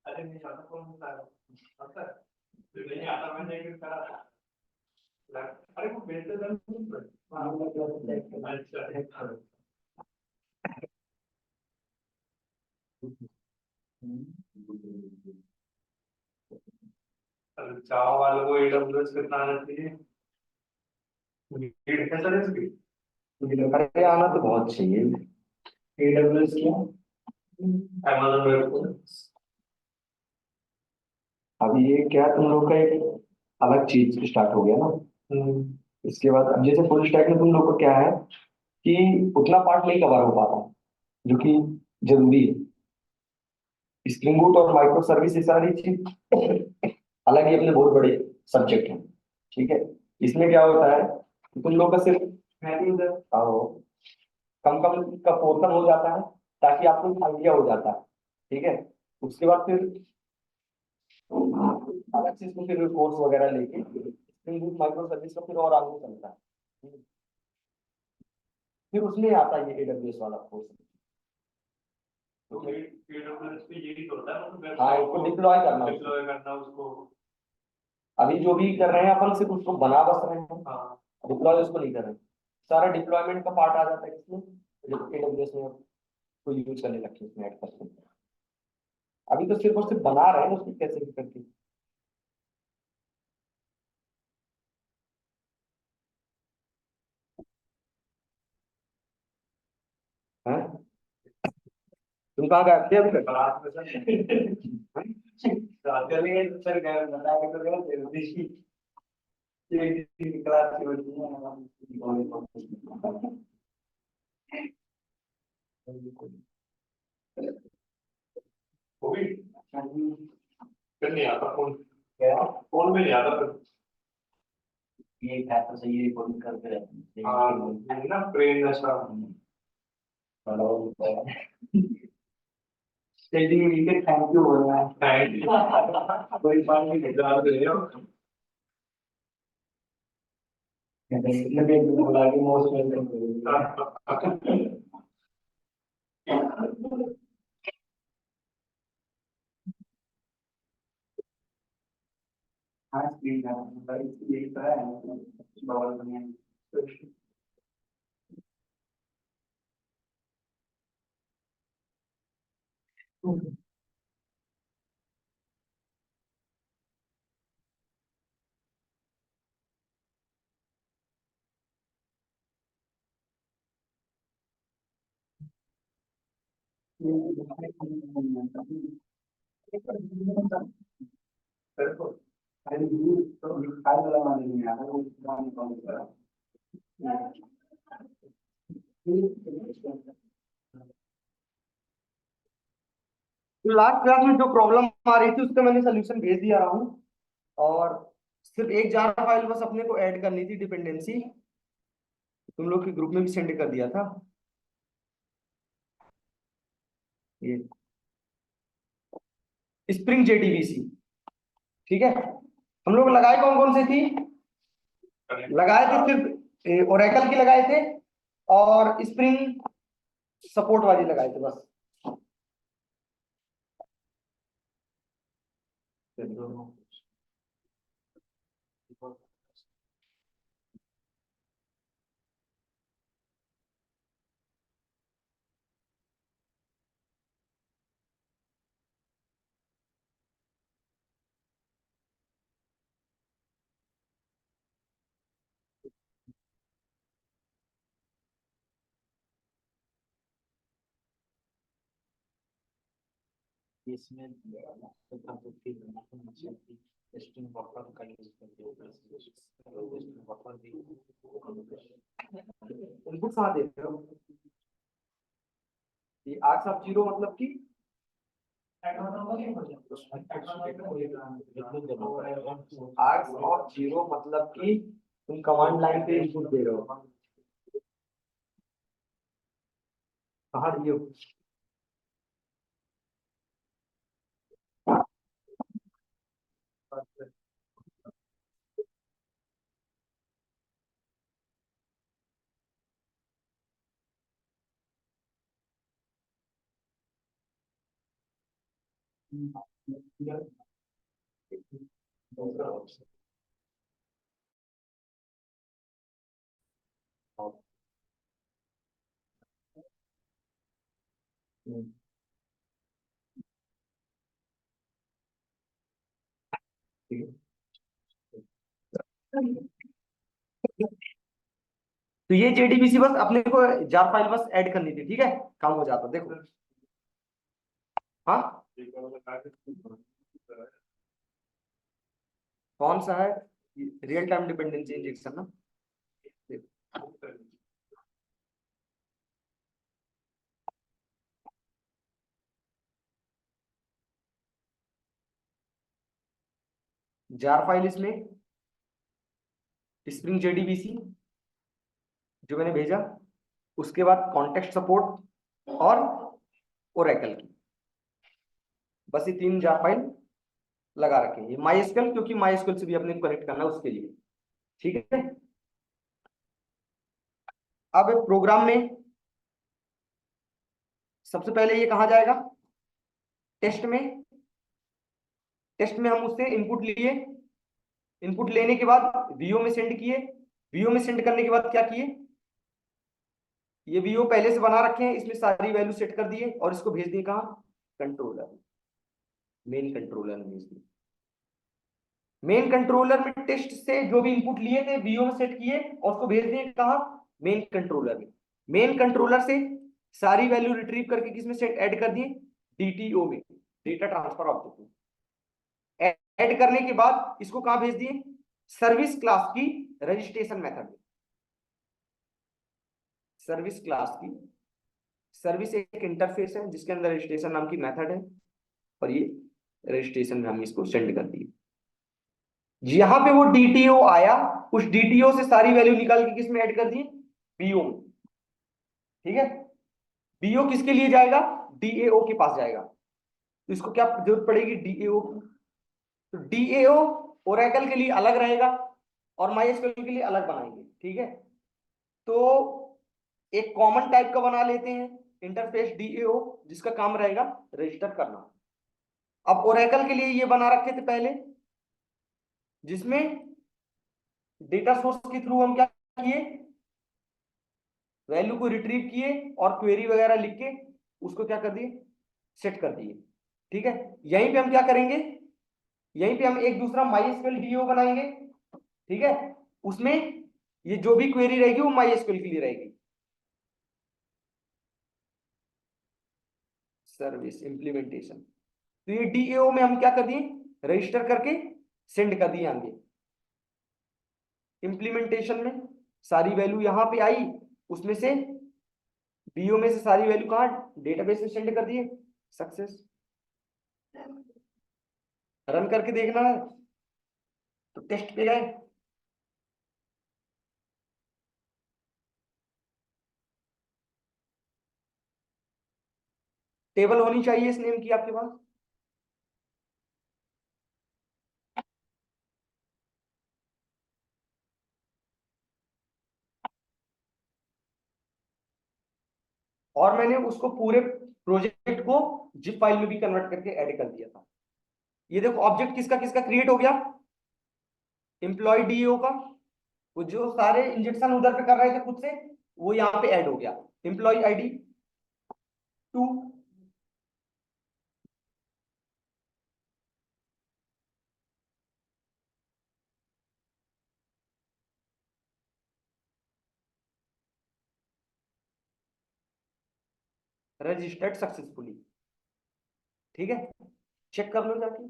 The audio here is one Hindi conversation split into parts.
अरे नहीं आता कौन सा आता नहीं आता मैंने एक करा था। अरे वो बेहतर अच्छा चाव वालों को एडब्ल्यूएस कितना आना चाहिए? नीड है सर इसकी? अरे आना तो बहुत चाहिए। एडब्ल्यूएस क्या? Amazon web service. अभी ये क्या तुम लोग का एक अलग चीज स्टार्ट हो गया ना। इसके बाद अब जैसे फुल स्टैक में तुम लोग को क्या है कि उतना पार्ट नहीं कवर हो पाता जो कि जरूरी है। स्प्रिंग बूट और माइक्रो सर्विस ये सारी चीज अलग ही अपने बहुत बड़े सब्जेक्ट हैं। ठीक है। इसमें क्या होता है कि तुम लोग का सिर्फ आओ कम कम का पोर्शन हो जाता है ताकि आपको आइडिया हो जाता है। ठीक है। उसके बाद फिर अलग से इसमें फिर कोर्स वगैरह लेके स्प्रिंग बूट माइक्रो सर्विस का फिर और आगे चलता है। फिर उसमें आता है ये एडब्ल्यूएस वाला कोर्स। तो एडब्ल्यूएस पे यही तो होता है मतलब हाँ इसको डिप्लॉय करना उसको। अभी जो भी कर रहे हैं अपन सिर्फ उसको बना बस रहे हैं। हाँ डिप्लॉय उसको नहीं कर रहे हैं। सारा डिप्लॉयमेंट का पार्ट आ जाता है इसमें एडब्ल्यूएस में को यूज करने लगते हैं इसमें ऐड करते हैं। अभी तो सिर्फ और सिर्फ बना रहे हैं उसको कैसे भी करके। हैं? तुम कहाँ गए थे अभी तक? बारात में सर चलेंगे तो सर गए बता के तो गए थे क्लास की बच्ची वो भी फिर नहीं आता फोन। क्या फोन में नहीं आता फिर। ये है तो सही रिकॉर्डिंग करते रहते हैं। हाँ ये ना ब्रेन नशा। स्टेजिंग नीचे थैंक यू बोल रहा है। थैंक यू कोई बात नहीं गुजार दे हो। बोला कि मोस्ट वेलकम। हाँ स्क्रीन है भाई यही तो है बबल बनिए। लास्ट क्लास में जो प्रॉब्लम आ रही थी उसका मैंने सोल्यूशन भेज दिया रहा हूँ। और सिर्फ एक जार फाइल बस अपने को ऐड करनी थी डिपेंडेंसी। तुम लोग के ग्रुप में भी सेंड कर दिया था ये स्प्रिंग जेडीबीसी। ठीक है। हम लोग लगाए कौन कौन से थी? लगाए थे सिर्फ ओरेकल की लगाए थे और स्प्रिंग सपोर्ट वाली लगाए थे बस। इसमें स्ट्रिंग बफर का यूज करते हैं बफर भी इनपुट कहाँ देते हो? ये आर्क्स ऑफ जीरो मतलब कि आर्क्स ऑफ जीरो मतलब कि तुम कमांड लाइन पे इनपुट दे रहे हो। कहाँ दिए हो? दूसरा ऑप्शन ठीक है। तो ये जेडीबीसी बस अपने को जार फाइल बस ऐड करनी थी, ठीक है, काम हो जाता। देखो हाँ, कौन सा है, रियल टाइम डिपेंडेंसी इंजेक्शन ना। जार फाइल इसमें स्प्रिंग जेडीबीसी जो मैंने भेजा, उसके बाद कॉन्टेक्स्ट सपोर्ट और ओरेकल की, बस ये 3 जार फाइल लगा रखे हैं। ये माई क्योंकि माई से भी अपने कनेक्ट करना है उसके लिए, ठीक है। अब प्रोग्राम में सबसे पहले ये कहा जाएगा, टेस्ट में। टेस्ट में हम उससे इनपुट लिए, इनपुट लेने के बाद वीओ में सेंड किए, वीओ में सेंड करने के बाद क्या किए, ये वीओ पहले से बना रखे हैं, इसमें सारी वैल्यू सेट कर दिए और इसको भेज दिए कहाँ, कंट्रोलर, मेन कंट्रोलर में भेज दिए। मेन कंट्रोलर में टेस्ट से जो भी इनपुट लिए थे वीओ में सेट किए और उसको भेज दिए कहाँ, मेन कंट्रोलर में। मेन कंट्रोलर से सारी वैल्यू रिट्रीव करके किसमें सेट ऐड कर दिए, डीटीओ में, डेटा ट्रांसफर ऑब्जेक्ट में। ऐड करने के बाद इसको कहां भेज दिए, सर्विस क्लास की रजिस्ट्रेशन मेथड में। सर्विस क्लास की, सर्विस एक इंटरफेस है जिसके अंदर रजिस्ट्रेशन नाम की मेथड है, और ये रजिस्ट्रेशन में हम इसको सेंड कर दिए। यहां पे वो डीटीओ आया, उस डीटीओ से सारी वैल्यू निकाल के किसमें ऐड कर दिए, बीओ में, ठीक है। बीओ किसके लिए जाएगा, डीएओ के पास जाएगा। तो इसको क्या जरूरत पड़ेगी, डीएओ की। तो डीएओ ओरेकल के लिए अलग रहेगा और माईएसक्यूएल के लिए अलग बनाएंगे, ठीक है। तो एक कॉमन टाइप का बना लेते हैं इंटरफेस डीएओ, जिसका काम रहेगा रजिस्टर करना। अब ओरेकल के लिए ये बना रखे थे पहले, जिसमें डेटा सोर्स के थ्रू हम क्या किए, वैल्यू को रिट्रीव किए और क्वेरी वगैरह लिख के उसको क्या कर दिए, सेट कर दिए, ठीक है। यहीं पे हम क्या करेंगे, यहीं पे हम एक दूसरा माईएसक्यूएल डीओ बनाएंगे, ठीक है। उसमें ये जो भी क्वेरी रहेगी वो माईएसक्यूएल के लिए रहेगी। सर्विस इंप्लीमेंटेशन, तो ये डीएओ में हम क्या कर दिए, रजिस्टर करके सेंड कर दिए आगे। इंप्लीमेंटेशन में सारी वैल्यू यहां पे आई, उसमें से बीओ में से सारी वैल्यू कहां, डेटाबेस में सेंड कर दिए, सक्सेस। रन करके देखना है तो टेस्ट पे गए, टेबल होनी चाहिए इस नेम की आपके पास। और मैंने उसको पूरे प्रोजेक्ट को जिप फाइल में भी कन्वर्ट करके ऐड कर दिया था। ये देखो ऑब्जेक्ट किसका किसका क्रिएट हो गया, एम्प्लॉय डीओ का, वो जो सारे इंजेक्शन उधर पे कर रहे थे खुद से, वो यहाँ पे ऐड हो गया। एम्प्लॉय आईडी 2, रजिस्टर्ड सक्सेसफुली, ठीक है। चेक कर लो जाके।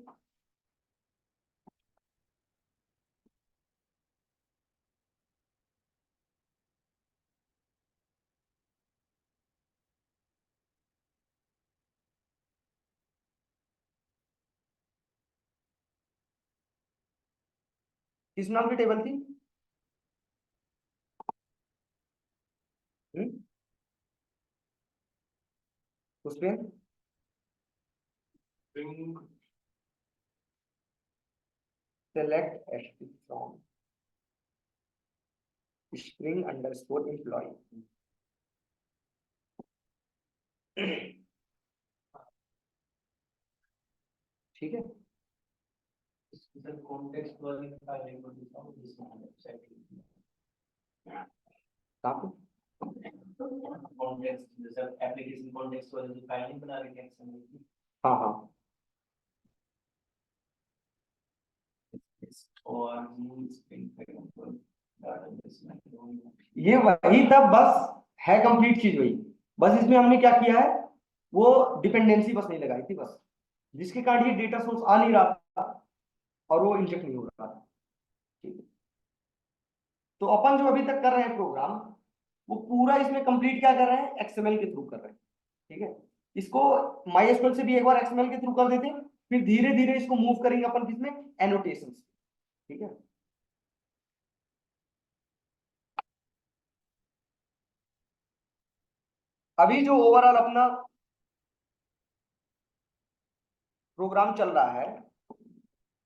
किस नाम की टेबल थी, उस पे select ST from spring underscore employ. ठीक है। सर कॉन्टेक्स्ट वाली फाइलिंग को दिखाओ जिसमें वेबसाइट कहाँ पे? कॉन्टेक्स्ट जैसे एप्लीकेशन कॉन्टेक्स्ट वाली जो फाइलिंग बना रहे हैं एक्शन में। हाँ हाँ, और स्क्रीन पे डाटाबेस में ये वही था, बस है कंप्लीट चीज वही। बस इसमें हमने क्या किया है, वो डिपेंडेंसी बस नहीं लगाई थी बस, जिसके कारण ये डेटा सोर्स आ नहीं रहा था और वो इंजेक्ट नहीं हो रहा था। ठीक है, तो अपन जो अभी तक कर रहे हैं प्रोग्राम, वो पूरा इसमें कंप्लीट क्या कर रहे हैं, एक्सएमएल के थ्रू कर रहे हैं। ठीक है, इसको MySQL से भी एक बार एक्सएमएल के थ्रू कर देते हैं, फिर धीरे धीरे इसको मूव करेंगे अपन किसमें, एनोटेशन। ठीक है, अभी जो ओवरऑल अपना प्रोग्राम चल रहा है,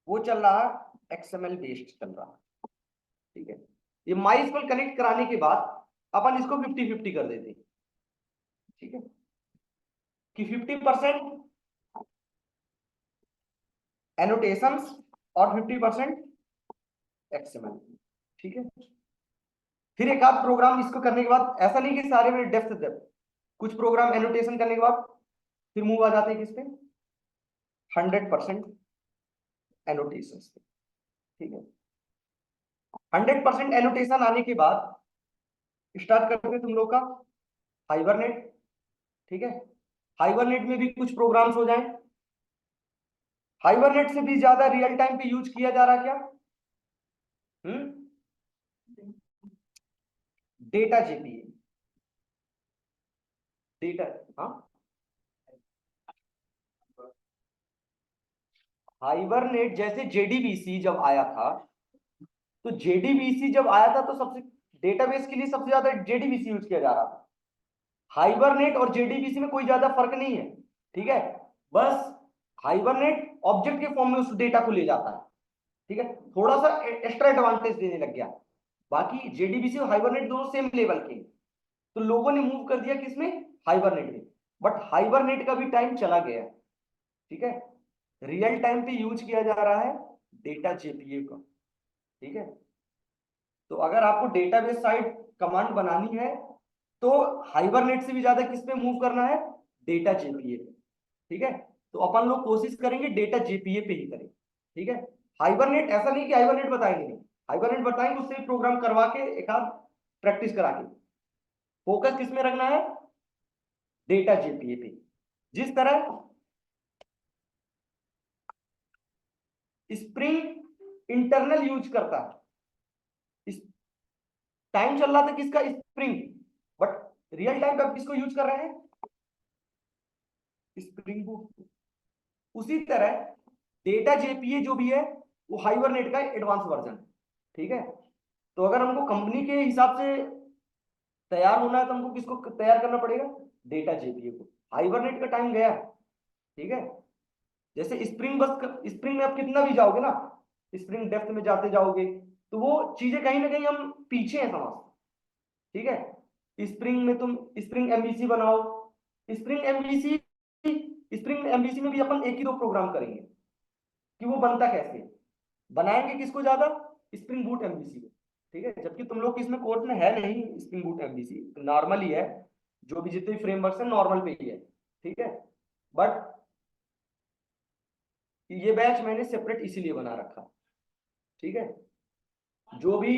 वो चल रहा है एक्सएमएल बेस्ड चल रहा है। ठीक है, ये MySQL कनेक्ट कराने के बाद अपन इसको 50-50 कर देते हैं। ठीक है, कि 50% एनोटेशंस और 50% एक्सएमएल। ठीक है, फिर एक आध प्रोग्राम इसको करने के बाद, ऐसा नहीं कि सारे में डेप्थ डेप्थ, कुछ प्रोग्राम एनोटेशन करने के बाद फिर मूव आ जाते हैं किस पे, 100% एनोटेशन पे। ठीक है, 100% एनोटेशन आने के बाद स्टार्ट करते हैं तुम लोग का हाइबरनेट। ठीक है, हाइबरनेट में भी कुछ प्रोग्राम्स हो जाएं। हाइबरनेट से भी ज्यादा रियल टाइम पे यूज किया जा रहा क्या, डेटा जेपीए। डेटा, हाँ, हाइबरनेट जैसे जेडीबीसी जब आया था, तो जेडीबीसी जब आया था तो सबसे डेटाबेस के लिए सबसे ज्यादा जेडीबीसी यूज किया जा रहा था। हाइबरनेट और जेडीबीसी में कोई ज्यादा फर्क नहीं है। ठीक है, बस हाइबरनेट ऑब्जेक्ट के फॉर्म में उस डेटा को ले जाता है। ठीक है, थोड़ा सा एक्स्ट्रा एडवांटेज देने लग गया। बाकी जेडीबीसी और हाइबरनेट दोनों सेम लेवल के, तो लोगों ने मूव कर दिया किसमें, हाइबरनेट में। बट हाइबरनेट का भी टाइम चला गया। ठीक है, रियल टाइम पे यूज किया जा रहा है डेटा जेपीए का। ठीक है, तो अगर आपको डेटाबेस साइड कमांड बनानी है तो हाइबरनेट से भी ज्यादा किस पे मूव करना है, डेटा जेपीए पे। ठीक है, तो अपन लोग कोशिश करेंगे डेटा जेपीए पे ही करें। ठीक है, हाइबरनेट ऐसा नहीं कि हाइबरनेट बताएंगे नहीं, हाइबरनेट बताएंगे, उससे प्रोग्राम करवा के एक आध प्रैक्टिस करा के, फोकस किस में रखना है, डेटा जेपीए पे। जिस तरह स्प्रिंग इंटरनल यूज करता है, टाइम चल रहा था किसका, स्प्रिंग, बट रियल टाइम पे किसको यूज कर रहे हैं, स्प्रिंग बूट। उसी तरह डेटा जेपीए जो भी है वो हाइबरनेट का एडवांस वर्जन। ठीक है, तो अगर हमको कंपनी के हिसाब से तैयार होना है तो हमको किसको तैयार करना पड़ेगा, डेटा जेपीए को। हाइबरनेट का टाइम गया। ठीक है, जैसे स्प्रिंग, बस स्प्रिंग में आप कितना भी जाओगे ना, स्प्रिंग डेप्थ में जाते जाओगे तो वो चीजें कहीं ना कहीं हम पीछे हैं समझ। ठीक है, स्प्रिंग में तुम स्प्रिंग एमवीसी बनाओ, स्प्रिंग एमवीसी, स्प्रिंग एमवीसी में भी अपन एक ही दो प्रोग्राम करेंगे कि वो बनता कैसे, बनाएंगे किसको ज्यादा, स्प्रिंग बूट एमवीसी को। ठीक है, जबकि तुम लोग इसमें कोर्स में है नहीं स्प्रिंग बूट एमवीसी, नॉर्मल ही है, जो भी जितने फ्रेमवर्क है नॉर्मल पे ही है। ठीक है, बट ये बैच मैंने सेपरेट इसीलिए बना रखा। ठीक है, जो भी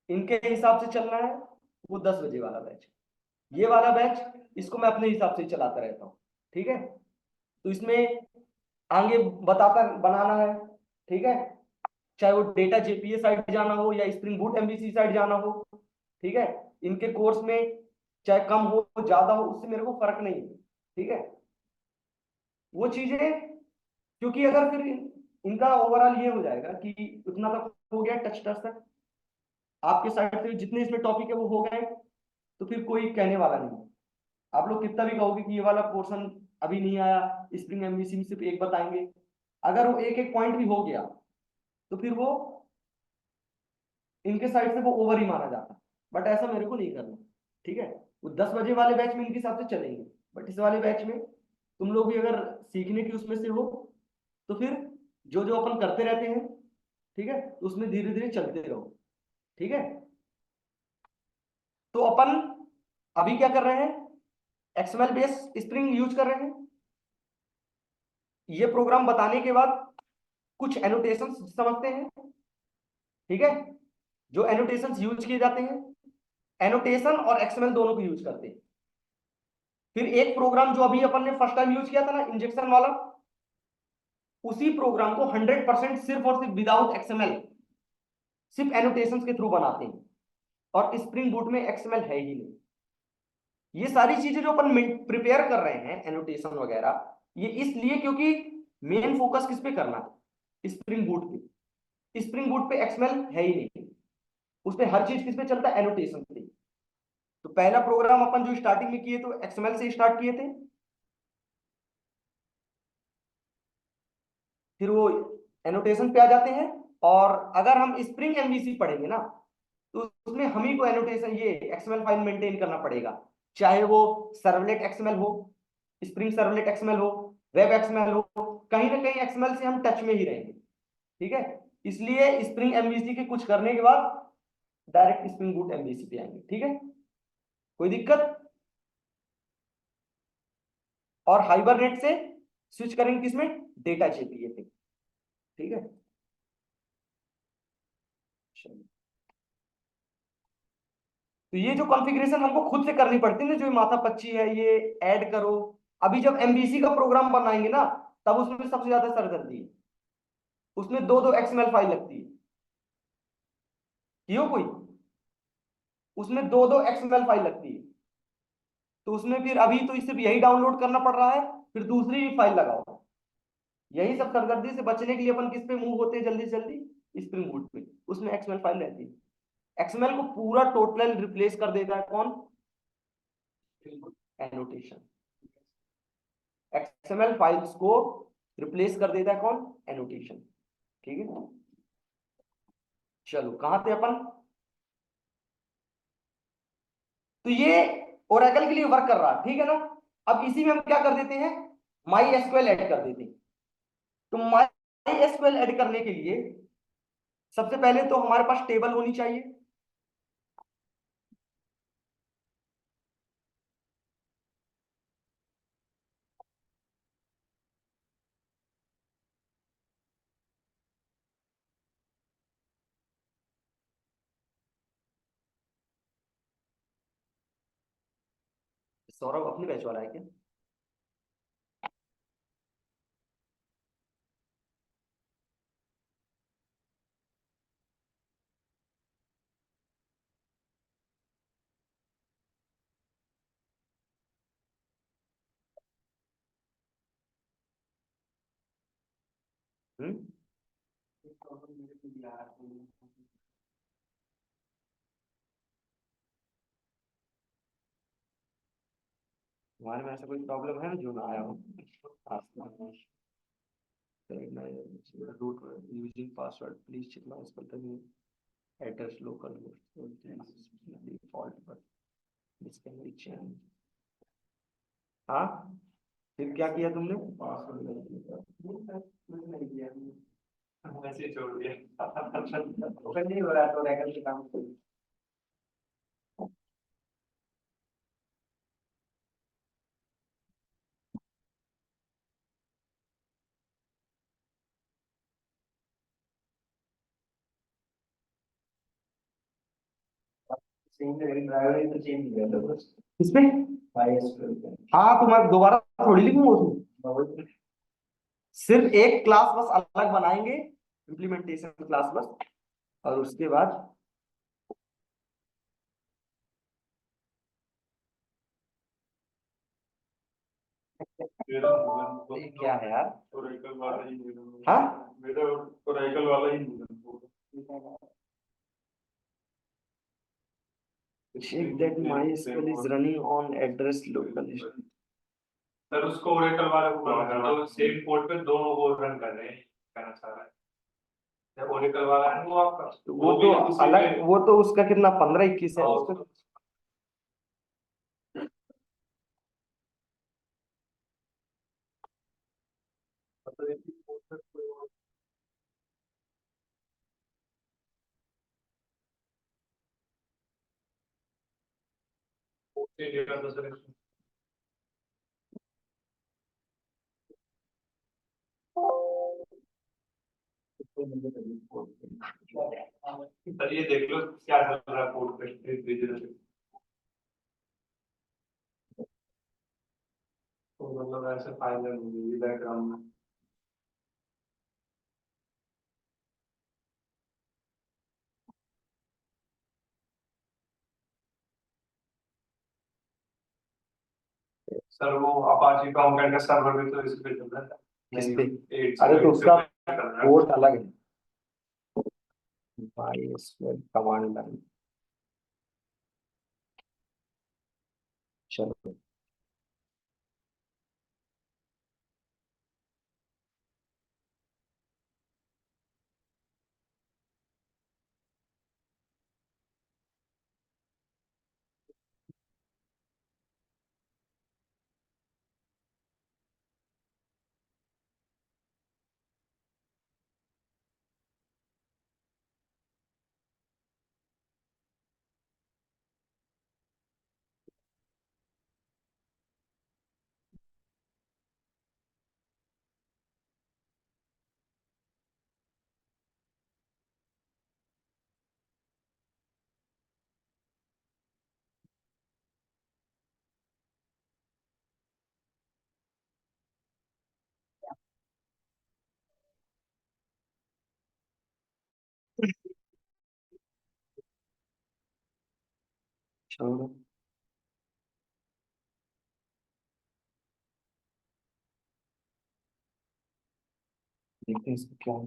इनके हिसाब से चलना है वो 10 बजे वाला बैच, ये वाला बैच इसको मैं अपने हिसाब से चलाता रहता हूँ। ठीक है, तो इसमें आगे बताता बनाना है। ठीक है, चाहे वो डेटा जेपीए साइड जाना हो या स्प्रिंग बूट एमवीसी साइड जाना हो। ठीक है, इनके कोर्स में चाहे कम हो ज्यादा हो उससे मेरे को फर्क नहीं है। ठीक है, वो चीजें, क्योंकि अगर फिर इनका ओवरऑल ये हो जाएगा कि उतना तक हो गया, टच टच तक आपके साइड से जितने इसमें टॉपिक है वो हो गए, तो फिर कोई कहने वाला नहीं। आप लोग कितना भी कहोगे कि ये वाला पोर्शन अभी नहीं आया, स्प्रिंग एमवीसी में सिर्फ एक बताएंगे, अगर वो एक एक पॉइंट भी हो गया तो फिर वो इनके साइड से वो ओवर ही माना जाता। बट ऐसा मेरे को नहीं करना। ठीक है, वो 10 बजे वाले बैच में इनके हिसाब से चलेंगे, बट इस वाले बैच में तुम लोग भी अगर सीखने की उसमें से हो तो फिर जो जो अपन करते रहते हैं, ठीक है, तो उसमें धीरे धीरे चलते रहो। ठीक है, तो अपन अभी क्या कर रहे हैं, एक्सएमएल बेस स्प्रिंग यूज कर रहे हैं। ये प्रोग्राम बताने के बाद कुछ एनोटेशन समझते हैं। ठीक है, जो एनोटेशन यूज किए जाते हैं, एनोटेशन और एक्सएमएल दोनों को यूज करते हैं। फिर एक प्रोग्राम जो अभी अपन ने फर्स्ट टाइम यूज किया था ना, इंजेक्शन वाला, उसी प्रोग्राम को 100% सिर्फ और सिर्फ विदाउट एक्सएमएल, सिर्फ एनोटेशंस के थ्रू बनाते हैं। और स्प्रिंग बूट में एक्सएमएल है ही नहीं। ये सारी चीजें जो अपन प्रिपेयर कर रहे हैं, एनोटेशन वगैरह, ये इसलिए क्योंकि मेन फोकस किस पे करना है, स्प्रिंग बूट पे। स्प्रिंग बूट पे एक्सएमएल है ही नहीं, उस पे हर चीज किस पे चलता है, एनोटेशन पे। तो पहला प्रोग्राम अपन जो स्टार्टिंग में किए तो एक्सएमएल से स्टार्ट किए थे, फिर वो एनोटेशन पे आ जाते हैं। और अगर हम स्प्रिंग एमवीसी पढ़ेंगे ना, तो उसमें हम ही को एनोटेशन, ये एक्सएमएल फाइल मेंटेन करना पड़ेगा, चाहे वो सर्वलेट एक्सएमएल हो, स्प्रिंग सर्वलेट एक्सएमएल हो, वेब एक्सएमएल हो, कहीं ना कहीं एक्सएमएल से हम टच में ही रहेंगे। ठीक है, इसलिए स्प्रिंग एमवीसी के कुछ करने के बाद डायरेक्ट स्प्रिंग बूट एमवीसी पे आएंगे। ठीक है, कोई दिक्कत? और हाइबरनेट से स्विच करेंगे किसमें, डेटा जेपीए पे। ठीक है, चलिए। तो ये जो कॉन्फ़िगरेशन हमको खुद से करनी पड़ती है ना, जो माथा पच्ची है, ये ऐड करो। अभी जब एमबीसी का प्रोग्राम बनाएंगे ना, तब उसमें सबसे ज्यादा सरदर्दी है। उसमें दो दो एक्सएमएल फाइल लगती है, क्यों कोई, उसमें दो दो एक्सएमएल फाइल लगती है। तो उसमें फिर अभी तो सिर्फ यही डाउनलोड करना पड़ रहा है, फिर दूसरी भी फाइल लगाओ। यही सब सरदर्दी से बचने के लिए अपन किस पे मूव होते हैं जल्दी से जल्दी, स्प्रिंग बूट पे। उसमें एक्सएमएल फाइल रहती है। एक्सएमएल को पूरा टोटल रिप्लेस कर देता है कौन, एनोटेशन। एक्सएमएल फाइल्स को रिप्लेस कर देता है कौन, एनोटेशन। ठीक है, चलो कहां थे अपन। तो ये ओरेकल के लिए वर्क कर रहा है, ठीक है ना। अब इसी में हम क्या कर देते हैं, माई एसक्यूएल ऐड कर देते हैं। तो माई एसक्यूएल ऐड करने के लिए सबसे पहले तो हमारे पास टेबल होनी चाहिए। सौरभ अपनी बैच वाला है क्या? हम्म, तुम्हारे में ऐसा कोई प्रॉब्लम है जो ना आया हो आज तक? Root using password please check my spelling address local default पर दिस कैन बी चेंज। हाँ, फिर क्या किया तुमने? वैसे ही छोड़ दिया। ओपन नहीं हो रहा तो रैगल के काम को। इसमें हाँ, तो मैं दोबारा थोड़ी लिखूंगा उसमें, सिर्फ एक क्लास बस अलग बनाएंगे, इम्प्लीमेंटेशन क्लास बस। और उसके बाद ये क्या है यार, ओरेकल वाला ही मिला। हाँ, मेरा ओरेकल वाला ही मिला। check that MySQL is running on address local। Sir उसको ओरेकल वाले को दो सेम पोर्ट पे दोनों वो रन कर रहे हैं, कहना चाह रहा है। जब ओरेकल वाला है वो आपका, तो वो तो अलग, वो तो उसका कितना 15-21 है उसका। सर ये देख लो क्या चल रहा है कोर्ट पे, तो मतलब ऐसे फाइनल होगी बैकग्राउंड में। सर वो अपाची कॉन्करेंट का सर्वर भी तो इस पे चल रहा है। किस पे? नहीं, अरे तो उसका चल रहा है। पोर्ट अलग है। MySQL कमांड लाइन, चलो चलो देखते हैं इसको क्या है।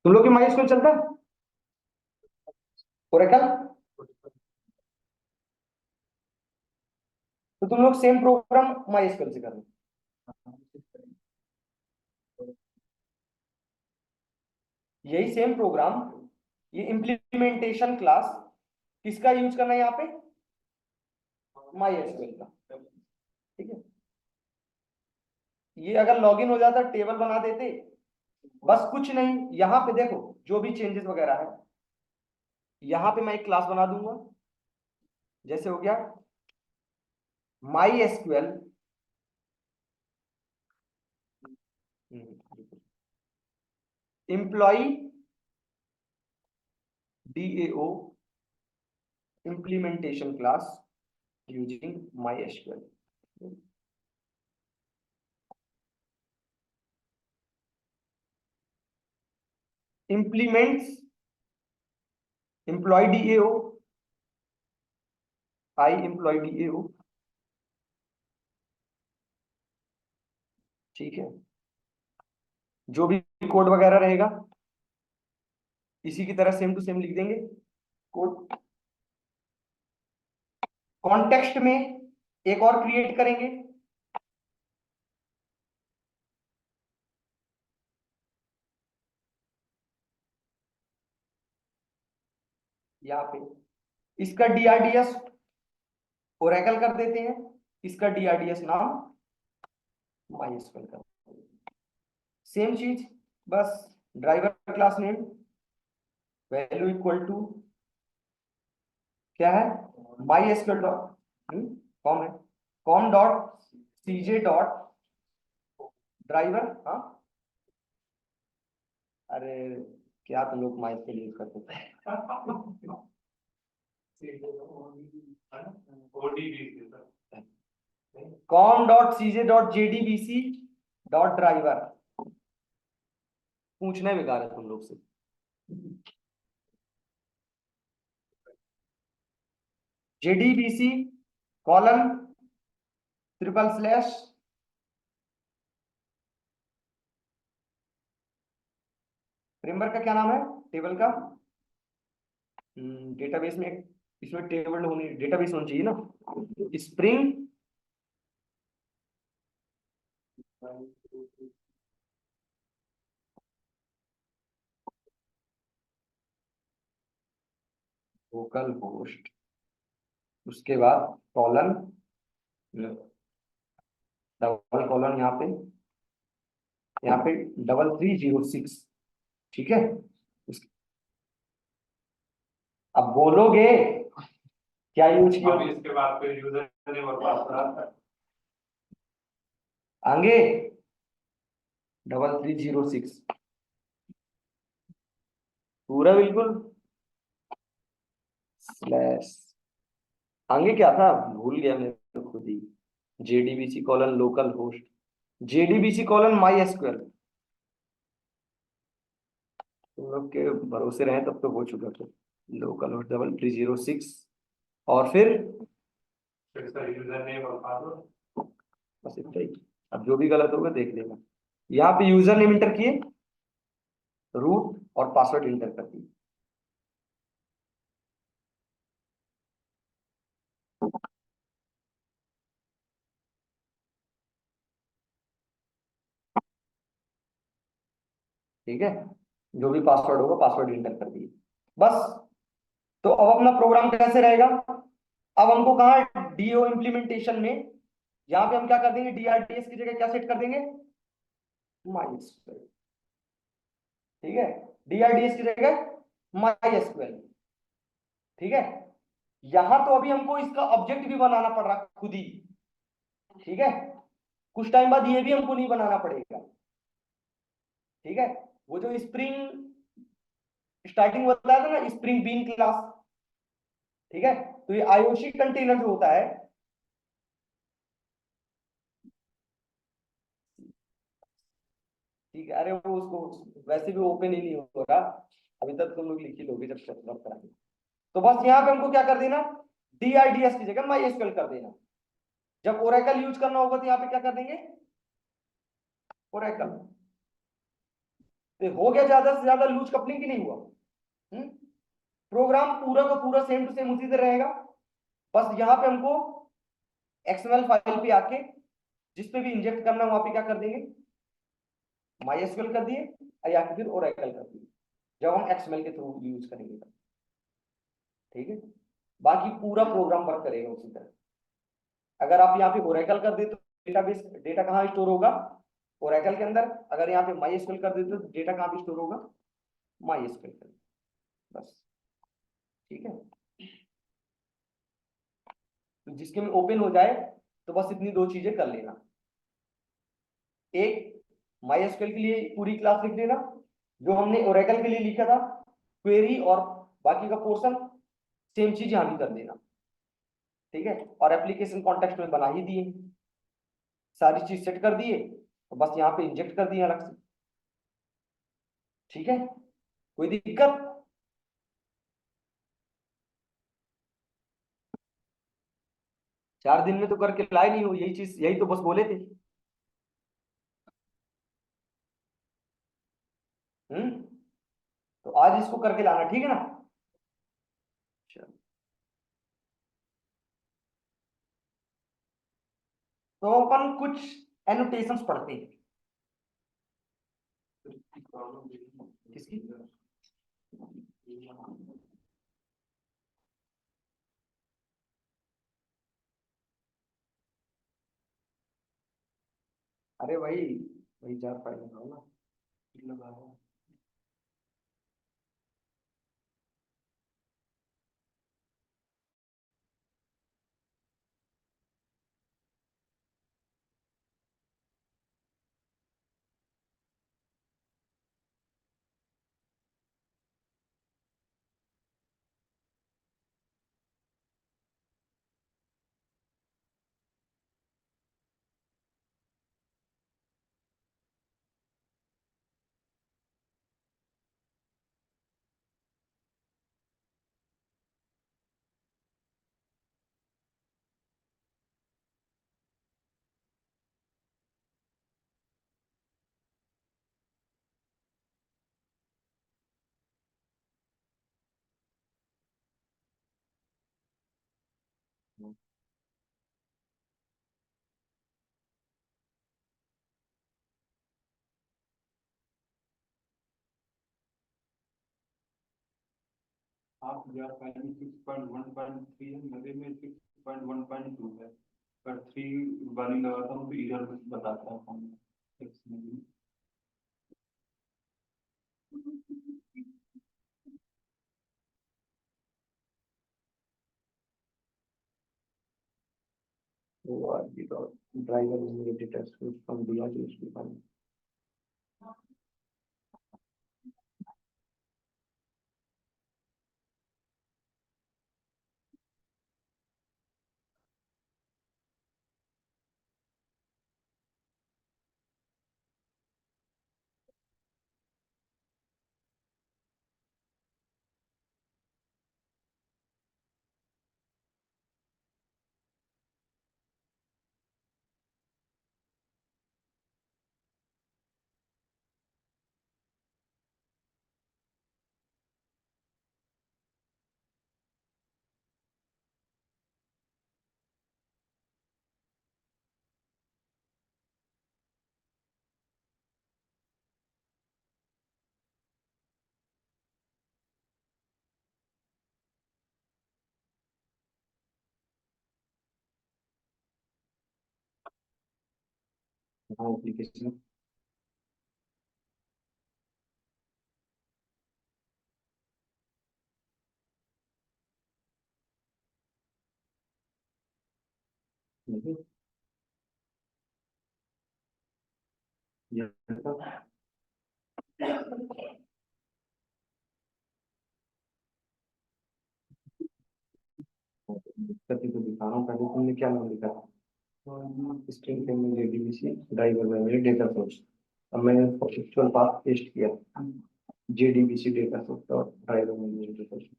तुम लोग के MySQL चलता है ओरेकल? तो तुम लोग सेम प्रोग्राम MySQL से करना। यही सेम प्रोग्राम, ये इम्प्लीमेंटेशन क्लास किसका यूज करना है यहाँ पे? MySQL का। ठीक है, ये अगर लॉगिन हो जाता टेबल बना देते, बस कुछ नहीं, यहाँ पे देखो जो भी चेंजेस वगैरह है, यहाँ पे मैं एक क्लास बना दूंगा। जैसे हो गया MySQL employ DAO implementation class using MySQL। implements employee DAO, I employee DAO। ठीक है, जो भी कोड वगैरह रहेगा इसी की तरह सेम टू सेम लिख देंगे कोड। कॉन्टेक्स्ट में एक और क्रिएट करेंगे, यहाँ पे इसका DRDS ओरेकल कर देते हैं, इसका DRDS नाम MySQL कर, सेम चीज, बस driver class name value equal to क्या है, MySQL डॉट कॉम है, com dot CJ dot driver. हाँ अरे क्या तुम लोग MySQL यूज करते थे? Com dot CJ dot JDBC dot driver. पूछना बेकार है तुम लोग से। JDBC colon triple slash framework का क्या नाम है टेबल का? डेटाबेस में इसमें टेबल होनी, डेटाबेस होनी चाहिए ना, स्प्रिंग लोकल होस्ट, उसके बाद कॉलन, डबल कॉलन यहाँ पे 1306 ठीक है, अब बोलोगे क्या यूज किया अभी इसके बाद फिर यूजर नेम और पासवर्ड आगे 3306 पूरा बिल्कुल स्लैश आगे क्या था भूल गया मैं तो खुद ही JDBC colon local host JDBC colon my SQL तुम लोग के भरोसे रहे तब तो हो चुका था लोकल होस्ट 3306 और फिर यूजर नेम और पासवर्ड। बस इतना ही। अब जो भी गलत होगा देख लेना। यहाँ पे यूजर नेम इंटर किए रूट और पासवर्ड इंटर कर दिए। ठीक है, जो भी पासवर्ड होगा पासवर्ड इंटर कर दिए बस। तो अब अपना प्रोग्राम कैसे रहेगा, अब हमको कहा डीओ इम्प्लीमेंटेशन में यहाँ पे हम क्या कर देंगे DRDS की जगह क्या सेट कर देंगे MySQL। ठीक है, DRDS की जगह MySQL। ठीक है, यहां तो अभी हमको इसका ऑब्जेक्ट भी बनाना पड़ रहा खुद ही। ठीक है, कुछ टाइम बाद ये भी हमको नहीं बनाना पड़ेगा। ठीक है, वो जो स्प्रिंग स्टार्टिंग बताया था ना स्प्रिंग बीन क्लास। ठीक है, तो ये IOC कंटेनर जो होता है ठीक है, अरे वो उसको वैसे भी ओपन ही नहीं हो रहा अभी तक, तुम लोग लिख ही लोगे जब सेटअप कराएंगे। तो बस यहाँ पे हमको क्या कर देना DRDS की जगह MySQL कर देना। जब ओरेकल यूज करना होगा तो यहाँ पे क्या कर देंगे ओरेकल। तो हो गया ज्यादा से ज्यादा लूज कपलिंग की नहीं हुआ। प्रोग्राम पूरा का पूरा सेम टू सेम उसी तरह रहेगा। बस यहाँ पे हमको XML फाइल पे आके जिस पे भी इंजेक्ट करना है वहां पे क्या कर देंगे MySQL कर दिए या फिर ओरेकल कर दिए जब हम XML के थ्रू यूज करेंगे तब। ठीक है, बाकी पूरा प्रोग्राम वर्क करेगा उसी तरह। अगर आप यहाँ पे ओरेकल कर दे तो डेटाबेस डेटा कहाँ स्टोर होगा ओरेकल के अंदर। अगर यहाँ पे MySQL कर देते तो डेटा कहाँ पे स्टोर होगा MySQL के अंदर बस। ठीक है, तो जिसके में ओपन हो जाए तो बस इतनी दो चीजें कर लेना। एक MySQL के लिए पूरी क्लास लिख देना जो हमने ओरेकल के लिए लिखा था क्वेरी, और बाकी का पोर्शन सेम चीज यहां भी कर देना। ठीक है, और एप्लीकेशन कॉन्टेक्स्ट में बना ही दिए, सारी चीज सेट कर दिए तो बस यहाँ पे इंजेक्ट कर दिया अलग से। ठीक है, कोई दिक्कत 4 दिन में तो करके लाए नहीं हो, यही चीज यही तो बस बोले थे। तो आज इसको करके लाना ठीक है ना। चलो, तो अपन कुछ एनोटेशंस पढ़ते हैं। किसकी अरे भाई वही 4 फाइल लगाओ ना लगाओ। आप यार फाइल में 6.1.3 है, मेरे में 6.1.2 है। पर 3 वाली लगाता हूँ तो एरर बताता है फोन में। ड्राइवर डेटा फ्रॉम दिया जो उसकी फाइल। हाँ एप्लीकेशन ये करके तो दिखा रहा हूँ। पहले तुमने क्या नाम लिखा था? String payment JDBC driver memory data source. अब मैंने एक्चुअल पाथ पेस्ट किया, जेडीबीसी डेटा सोर्स और driver memory data source.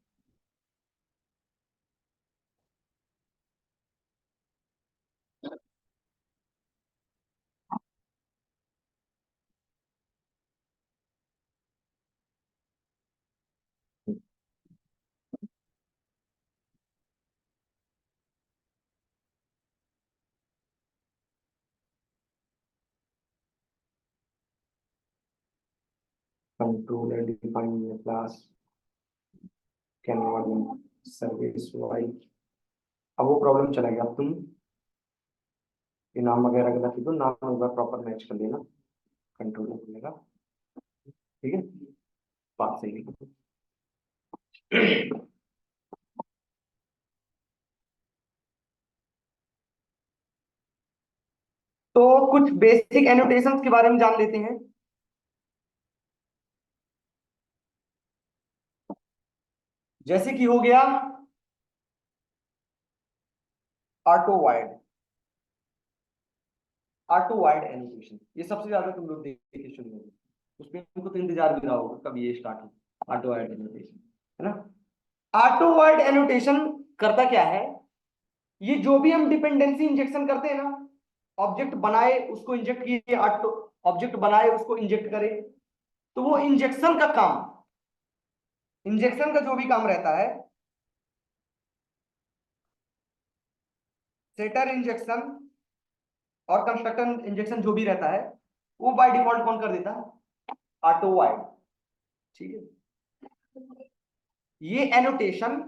Control and define class can not service wide. अब वो प्रॉब्लम चला गया। अब तुम ये नाम वगैरह गलत लिखो, नाम होगा प्रॉपर मैच कर लेना, कंट्रोल मिलेगा। ठीक है, बात सही लिखो। तो कुछ बेसिक एनोटेशंस के बारे में जान लेते हैं। जैसे कि हो गया auto wide, auto wide annotation, ये सबसे ज्यादा तुम लोग देखे सुने होंगे। उसमें तुमको तो इंतजार भी रहा होगा कब ये स्टार्ट हो, ऑटो वाइड एनोटेशन, है ना। ऑटो वाइड एनोटेशन करता क्या है, ये जो भी हम डिपेंडेंसी इंजेक्शन करते हैं ना, ऑब्जेक्ट बनाए उसको इंजेक्ट किए, ऑटो ऑब्जेक्ट बनाए उसको इंजेक्ट करे, तो वो इंजेक्शन का काम, इंजेक्शन का जो भी काम रहता है, सेटर इंजेक्शन और कंस्ट्रक्टर इंजेक्शन जो भी रहता है, वो बाय डिफॉल्ट कौन कर देता है, ऑटो वाइड। ठीक है, ये एनोटेशन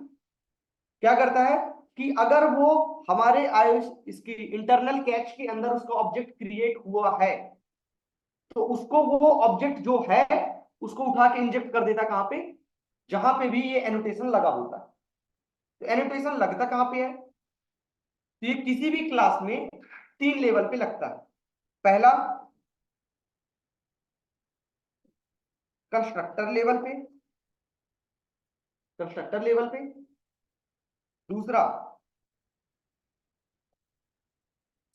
क्या करता है कि अगर वो हमारे इसकी इंटरनल कैच के अंदर उसका ऑब्जेक्ट क्रिएट हुआ है, तो उसको वो ऑब्जेक्ट जो है उसको उठा के इंजेक्ट कर देता कहां पे, जहां पे भी ये एनोटेशन लगा होता है। तो एनोटेशन लगता कहां पे है, तो ये किसी भी क्लास में 3 लेवल पे लगता है। पहला कंस्ट्रक्टर लेवल पे, कंस्ट्रक्टर लेवल पे, दूसरा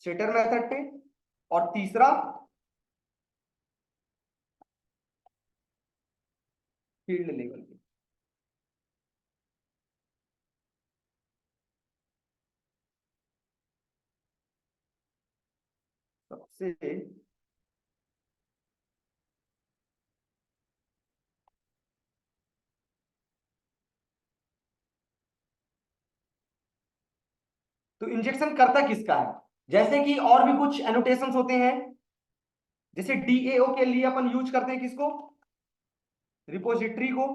सेटर मेथड पे, और तीसरा फील्ड लेवल पे। सबसे तो इंजेक्शन करता किसका है, जैसे कि और भी कुछ एनोटेशंस होते हैं, जैसे डीएओ के लिए अपन यूज करते हैं किसको, रिपोजिटरी को।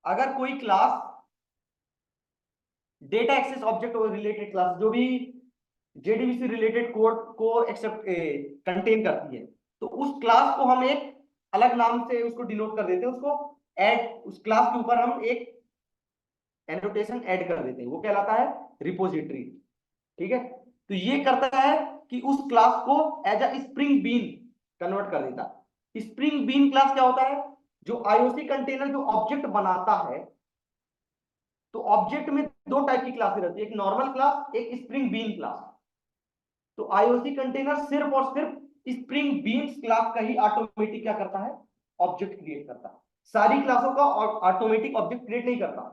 अगर कोई क्लास डेटा एक्सेस ऑब्जेक्ट और रिलेटेड क्लास जो भी जेडीबीसी रिलेटेड कोड को एक्सेप्ट कंटेन करती है, तो उस क्लास को हम एक अलग नाम से उसको डिनोट कर देते हैं, उसको ऐड, उस क्लास के ऊपर हम एक एनोटेशन ऐड कर देते हैं, वो कहलाता है रिपोजिटरी। ठीक है, तो ये करता है कि उस क्लास को as a spring bean convert कर देता है। स्प्रिंग बीन क्लास क्या होता है? जो आईओसी कंटेनर जो ऑब्जेक्ट बनाता है, तो ऑब्जेक्ट में दो टाइप की क्लासेस रहती है, एक नॉर्मल क्लास, एक स्प्रिंग बीन क्लास। तो आईओसी कंटेनर सिर्फ और सिर्फ स्प्रिंग बीन्स क्लास का ही ऑटोमेटिक क्या करता है? ऑब्जेक्ट क्रिएट करता है। सारी क्लासों का ऑटोमेटिक ऑब्जेक्ट क्रिएट नहीं करता।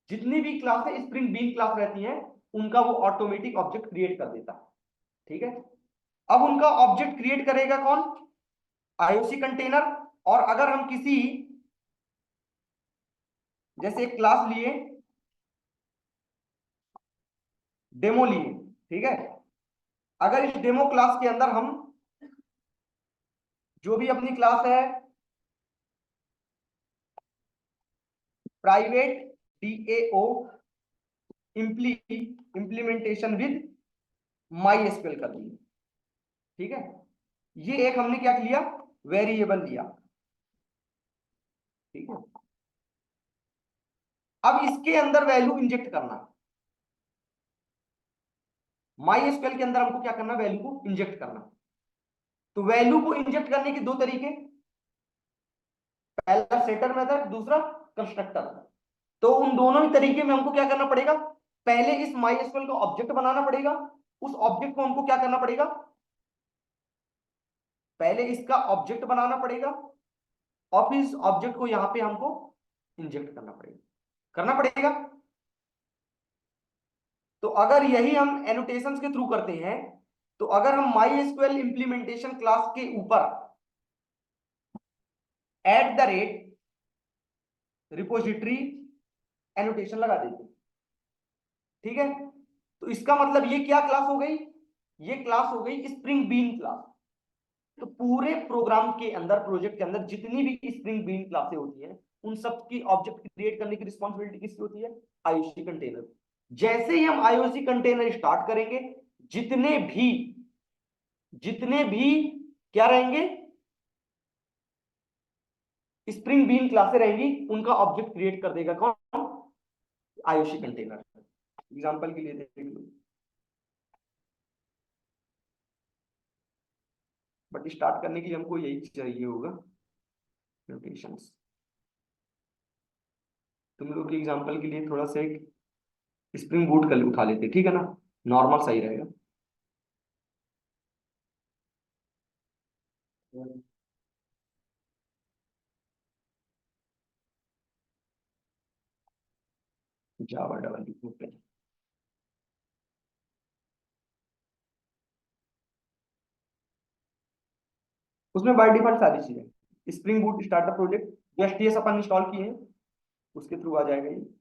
जितनी भी क्लासें स्प्रिंग बीन क्लास रहती हैं उनका वो ऑटोमेटिक ऑब्जेक्ट क्रिएट कर देता है। ठीक है, अब उनका ऑब्जेक्ट क्रिएट करेगा कौन? IOC container. और अगर हम किसी जैसे एक क्लास लिए, डेमो लिए, ठीक है, अगर इस डेमो क्लास के अंदर हम जो भी अपनी क्लास है private DAO implementation with my SQL कर दी, ठीक है, ये एक हमने क्या किया? वेरिएबल लिया, ठीक है। अब इसके अंदर वैल्यू इंजेक्ट करना, माई एसक्यूएल के अंदर हमको क्या करना? वैल्यू को इंजेक्ट करना। तो वैल्यू को इंजेक्ट करने के दो तरीके, पहला सेटर मेथड, दूसरा कंस्ट्रक्टर। तो उन दोनों ही तरीके में हमको क्या करना पड़ेगा? पहले इस माई एसक्यूएल का ऑब्जेक्ट बनाना पड़ेगा, उस ऑब्जेक्ट को हमको क्या करना पड़ेगा? पहले इसका ऑब्जेक्ट बनाना पड़ेगा और फिर इस ऑब्जेक्ट को यहां पे हमको इंजेक्ट करना पड़ेगा। तो अगर यही हम एनोटेशंस के थ्रू करते हैं, तो अगर हम माई एसक्यूएल इंप्लीमेंटेशन क्लास के ऊपर @रिपोजिटरी एनोटेशन लगा देते, ठीक है, तो इसका मतलब ये क्या क्लास हो गई? ये क्लास हो गई स्प्रिंग बीन क्लास। तो पूरे प्रोग्राम के अंदर, प्रोजेक्ट के अंदर जितनी भी स्प्रिंग बीन क्लासें होती हैं उन सब की ऑब्जेक्ट क्रिएट करने की रिस्पॉन्सिबिलिटी किसकी होती है? IOC container. जैसे ही हम आईओसी कंटेनर स्टार्ट करेंगे, जितने भी क्या रहेंगे? स्प्रिंग बीन क्लासें रहेंगी, उनका ऑब्जेक्ट क्रिएट कर देगा कौन? IOC container. एग्जांपल के लिए देख लो, बट स्टार्ट करने के लिए हमको यही चाहिए होगा, नोटेशंस। तुम लोग के एग्जांपल के लिए थोड़ा सा एक स्प्रिंग बूट कर उठा लेते, ठीक है ना, नॉर्मल सही रहेगा। जावा डेवलपमेंट, उसमें बाय डिफॉल्ट सारी चीजें, स्प्रिंग बूट स्टार्टअप प्रोजेक्ट जो एसटीएस अपन इंस्टॉल किए हैं उसके थ्रू आ जाएगा ये।